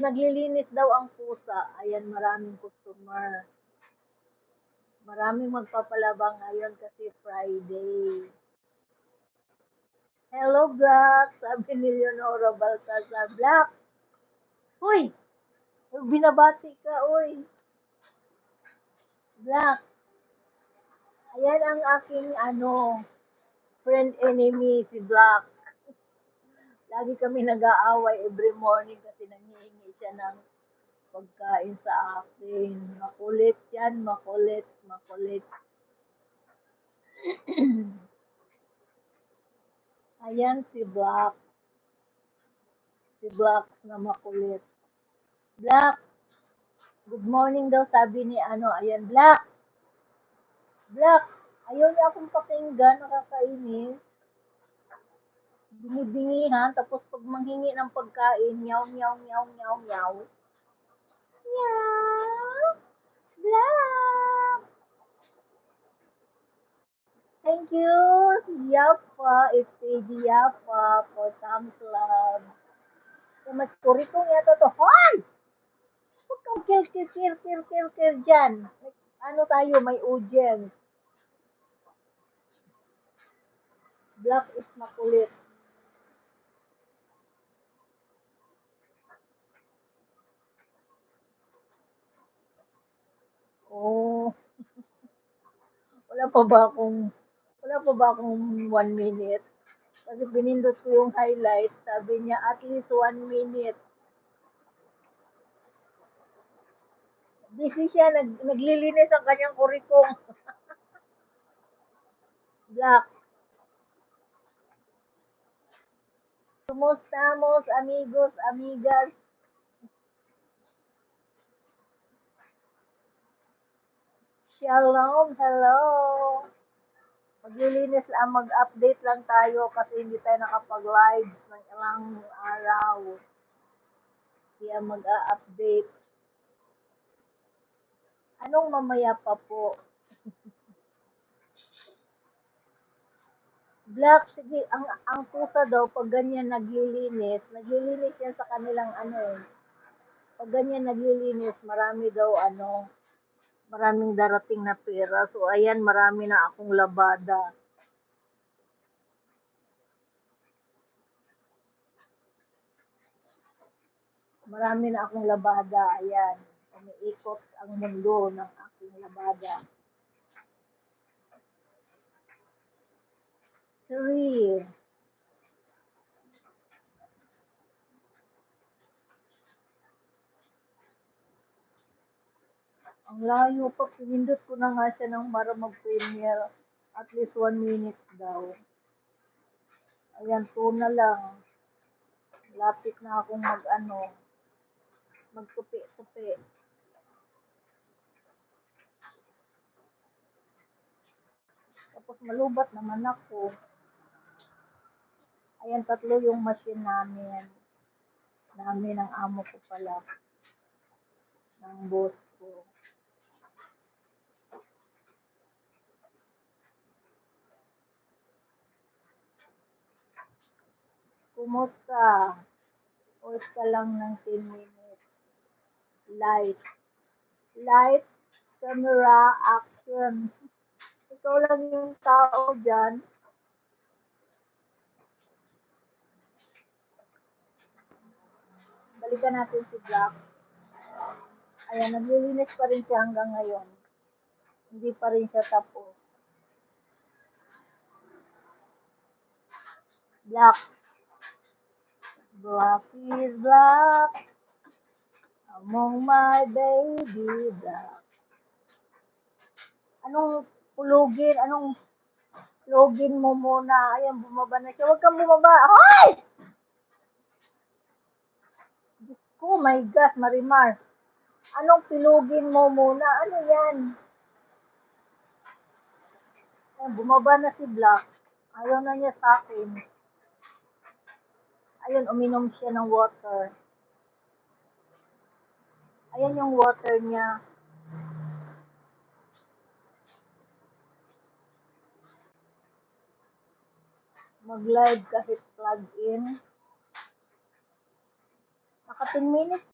Naglilinis daw ang pusa. Ayan, maraming customer. Maraming magpapalabang ngayon kasi Friday. Hello, Black! Sabi ni Leonora Baltazar. Black! Uy! Binabati ka, uy! Black! Ayan ang aking, friend enemy, si Black. Lagi kami nag-aaway every morning kasi nanghihingi siya ng pagkain sa akin. Makulit yan, makulit, makulit. Ayan si Black. Si Black na makulit. Black, good morning daw sabi ni ayan, Black. Black, ayaw niya akong pakinggan, nakakainis. Binibingihan, tapos pag manghingi ng pagkain, nyaw, nyaw, nyaw, nyaw, nyaw. Nyaw! Black! Thank you, Yapa, FPG Yapa, for thumbs love. So, mas kurikong yato to. Hoy! Huwag kang kir dyan. Ano tayo, may audience. Black is makulit. Oh, wala pa ba akong 1 minute? Kasi pinindot ko yung highlight, sabi niya at least 1 minute. Busy siya, naglilinis ang kanyang kurikong. Black. Kumusta, amigos, amigas? Shalom, hello. Maglilinis lang, mag-update lang tayo kasi hindi tayo nakapag-live ng ilang araw. Kaya mag-a-update. Anong mamaya pa po? Black, sige, ang pusa daw, pag ganyan naglilinis yan sa kanilang pag ganyan naglilinis, maraming darating na pera. So, ayan, marami na akong labada. Marami na akong labada, ayan. Umiikot ang mundo ng aking labada. 3. Ang layo pa, pinindot ko na nga siya ng para mag-premiere. At least 1 minute daw. Ayan, 2 na lang. Lapit na akong magtupi-tupi. Tapos malubat naman ako. Ayan, 3 yung machine namin. Namin ang amo ko pala. Ng boss ko. Kumusta? Pause ka lang ng 10 minutes. Light, camera, action. Ikaw lang yung tao dyan. Balikan natin si Black. Ayan, naglilinis pa rin siya hanggang ngayon. Hindi pa rin siya tapos. Black. Black is black. Among my baby black. Anong login mo muna. Ayan, bumaba na siya. Huwag kang bumaba. Hoy! Diyos ko, my gosh, Marimar. Anong pilugin mo muna? Ano yan? Ayan, bumaba na si Black. Ayaw na niya sa akin. Ayun, uminom siya ng water. Ayan yung water niya. Mag-live kahit plug in. Naka 10 minutes